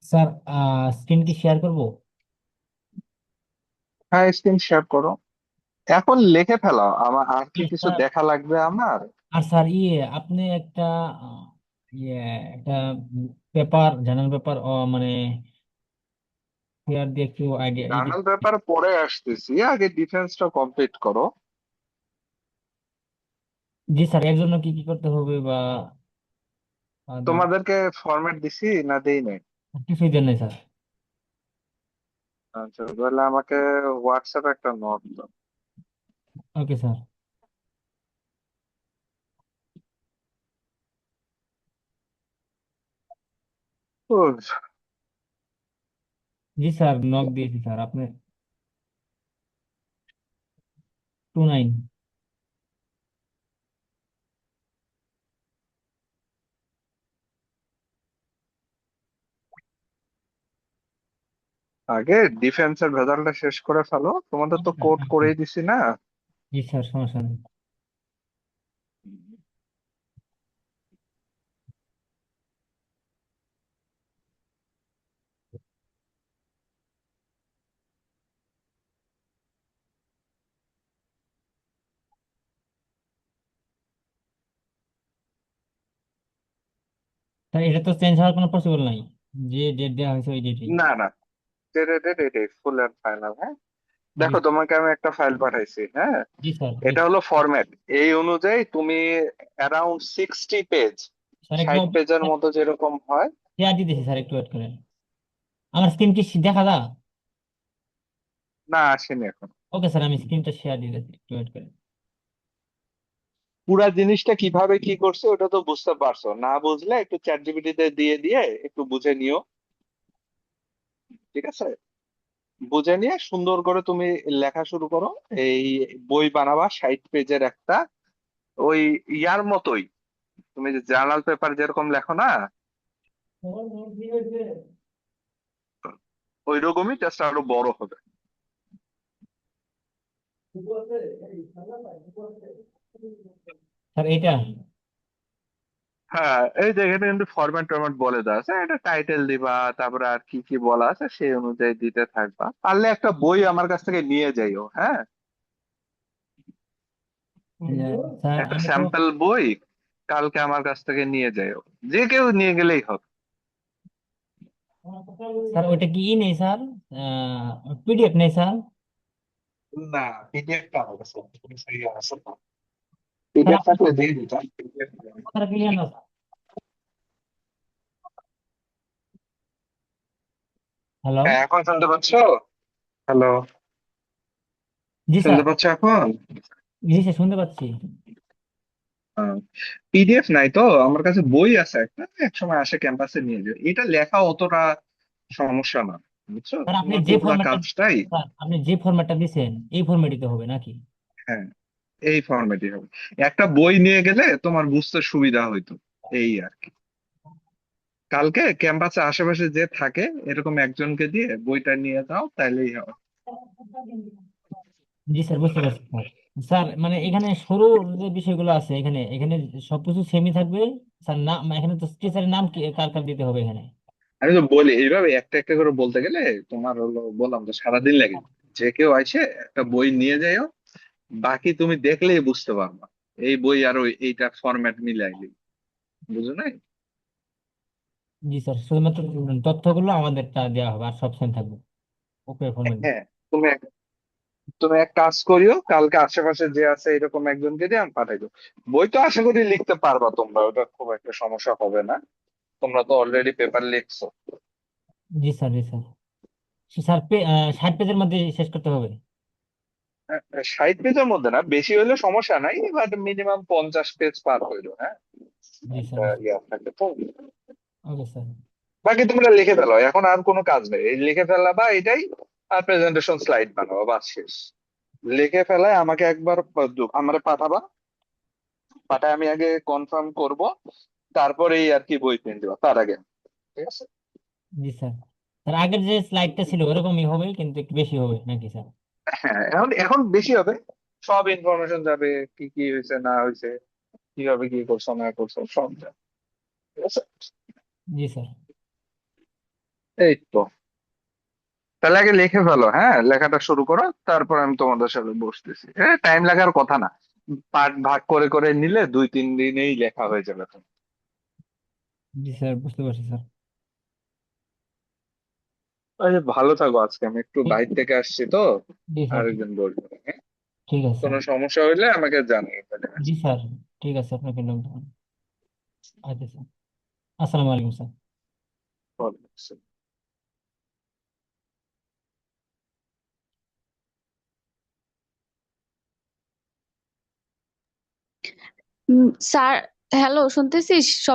Sir, screen কি share করব? হ্যাঁ, স্ক্রিন শেয়ার করো। এখন লিখে ফেলাও, আমার আর কি কিছু স্যার, দেখা লাগবে আমার? আর স্যার আপনি একটা আহ, ইয়ে একটা পেপার, জার্নাল পেপার মানে শেয়ার দিয়ে একটু আইডিয়া জার্নাল পেপার পরে আসতেছি, আগে ডিফেন্সটা কমপ্লিট করো। জি স্যার, এর জন্য কি কি করতে হবে বা তোমাদেরকে ফরম্যাট দিছি না দেই নাই? কিছুই দেন নাই স্যার। আচ্ছা, তাহলে আমাকে হোয়াটসঅ্যাপে একটা নোট দাও। Okay sir. উফ, জি স্যার, নক দিয়েছি স্যার, আপনি 29। আগে ডিফেন্সের ভেজালটা শেষ করে ফেলো, তোমাদের তো কোড করেই দিছি না? জি স্যার, সমস্যা নেই। স্যার, এটা তো চেঞ্জ হওয়ার কোনো পসিবল নাই, যে ডেট দেওয়া হয়েছে ওই ডেটই। না না, এটাই ফুল এন্ড ফাইনাল। হ্যাঁ, জি দেখো তোমাকে আমি একটা ফাইল পাঠাইছি। হ্যাঁ, জি স্যার, এটা দেখি। হলো ফরম্যাট। এই অনুযায়ী তুমি অ্যারাউন্ড 60 পেজ, স্যার, একটু 60 পেজের মতো যেরকম হয়। শেয়ার দিতেছি স্যার, একটু ওয়েট করেন। আমার স্ক্রিন কি দেখা যায়? না, আসেনি এখন। ওকে স্যার, আমি স্ক্রিনটা শেয়ার দিতেছি, একটু ওয়েট করেন। পুরা জিনিসটা কিভাবে কি করছে ওটা তো বুঝতে পারছো না, বুঝলে একটু চ্যাট জিপিটি তে দিয়ে দিয়ে একটু বুঝে নিও। ঠিক আছে, বুঝে নিয়ে সুন্দর করে তুমি লেখা শুরু করো। এই বই বানাবা 60 পেজের একটা, ওই ইয়ার মতোই। তুমি যে জার্নাল পেপার যেরকম লেখো না, ওই রকমই, জাস্ট আরো বড় হবে। স্যার, এইটা। হ্যাঁ, এই যে এখানে কিন্তু ফরম্যাট টরম্যাট বলে দেওয়া আছে, এটা টাইটেল দিবা, তারপরে আর কি কি বলা আছে সেই অনুযায়ী দিতে থাকবা। পারলে একটা বই আমার কাছ থেকে নিয়ে যাইও। হ্যাঁ, স্যার, একটা আমি তো। স্যাম্পল বই কালকে আমার কাছ থেকে নিয়ে যাইও। যে কেউ নিয়ে গেলেই হবে। স্যার, ওইটা কি নেই স্যার? পিডিএফ নেই স্যার? না, পিডিএফটা আমার কাছে আছে না। স্যার, পিডিএফ আপনার থাকলে দিয়ে দিতাম, PDF নেই। কথাটা ক্লিয়ার না স্যার। হ্যালো। হ্যাঁ, এখন শুনতে পাচ্ছো? হ্যালো, জি স্যার। শুনতে পাচ্ছ এখন? জি স্যার, শুনতে পাচ্ছি। পিডিএফ নাই তো, আমার কাছে বই আছে একটা, এক সময় আসে ক্যাম্পাসে নিয়ে যাও। এটা লেখা অতটা সমস্যা না, বুঝছো? স্যার, আপনি শুধুমাত্র যে পুরো ফরম্যাটটা কাজটাই। স্যার, আপনি যে ফরম্যাটটা দিছেন এই ফরম্যাটই তো হবে নাকি? হ্যাঁ, এই ফরম্যাটই হবে। একটা বই নিয়ে গেলে তোমার বুঝতে সুবিধা হইতো, এই আর কি। কালকে ক্যাম্পাসে আশেপাশে যে থাকে এরকম একজনকে দিয়ে বইটা নিয়ে যাও, তাইলেই হবে। জি স্যার, বুঝতে পারছি স্যার। স্যার, মানে এখানে সরু যে বিষয়গুলো আছে, এখানে এখানে সবকিছু সেমই থাকবে স্যার? না, এখানে তো টিচারের নাম কি কার কার দিতে হবে এখানে? আমি তো বলি এইভাবে একটা একটা করে বলতে গেলে তোমার হলো, বললাম তো সারাদিন লাগে। যে কেউ আসে একটা বই নিয়ে যাও, বাকি তুমি দেখলেই বুঝতে পারবা। এই বই আর ওই এইটার ফরম্যাট মিলাইলি, বুঝো নাই? জি স্যার, শুধুমাত্র তথ্যগুলো আমাদেরটা দেওয়া হবে, আর সব সেম থাকবে। ওকে ফরম্যাট। হ্যাঁ, তুমি তুমি এক কাজ করিও, কালকে আশেপাশে যে আছে এরকম একজনকে দিয়ে আমি পাঠাই দেবো। বই তো আশা করি লিখতে পারবা তোমরা, ওটা খুব একটা সমস্যা হবে না। তোমরা তো অলরেডি পেপার লিখছো। জি স্যার, জি স্যার। স্যার, 60 পেজের মধ্যে শেষ করতে হবে? 60 পেজের মধ্যে না, বেশি হলে সমস্যা নাই, বাট মিনিমাম 50 পেজ পার হইলো। হ্যাঁ, জি স্যার। একটা ইয়া থাকে তো। Okay sir. বাকি তোমরা লিখে ফেলো, এখন আর কোনো কাজ নেই, এই লিখে ফেলা বা এটাই। আর প্রেজেন্টেশন স্লাইড বানাবো, বাস শেষ। লিখে ফেলায় আমাকে একবার আমারে পাঠাবা। পাঠায় আমি আগে কনফার্ম করব, তারপরেই আর কি বই কিনে দিবা তার আগে। ঠিক আছে। জি স্যার। স্যার, আগের যে স্লাইডটা ছিল ওরকমই হবে, কিন্তু একটু বেশি হবে নাকি স্যার? হ্যাঁ, এখন এখন বেশি হবে। সব ইনফরমেশন যাবে, কি কি হয়েছে না হয়েছে, কিভাবে কি করছো না করছো সব যাবে। ঠিক আছে। জি স্যার। এই তো, তাহলে আগে লিখে ফেলো, হ্যাঁ লেখাটা শুরু করো, তারপর আমি তোমাদের সাথে বসতেছি। টাইম লাগার কথা না, পার্ট ভাগ করে করে নিলে 2-3 দিনেই লেখা হয়ে যাবে তো। জি স্যার, বুঝতে পারছি স্যার। আরে ভালো থাকো, আজকে আমি একটু ঠিক- বাইরে থেকে আসছি তো। জি স্যার। আরেকদিন বলবো, হ্যাঁ? ঠিক আছে স্যার। কোনো সমস্যা হইলে আমাকে জানিয়ে দেবে। জি স্যার। ঠিক আছে, আপনাকে ধন্যবাদ। আচ্ছা স্যার। আসসালামু আলাইকুম স্যার। Sir, hello, শুনতেছিস?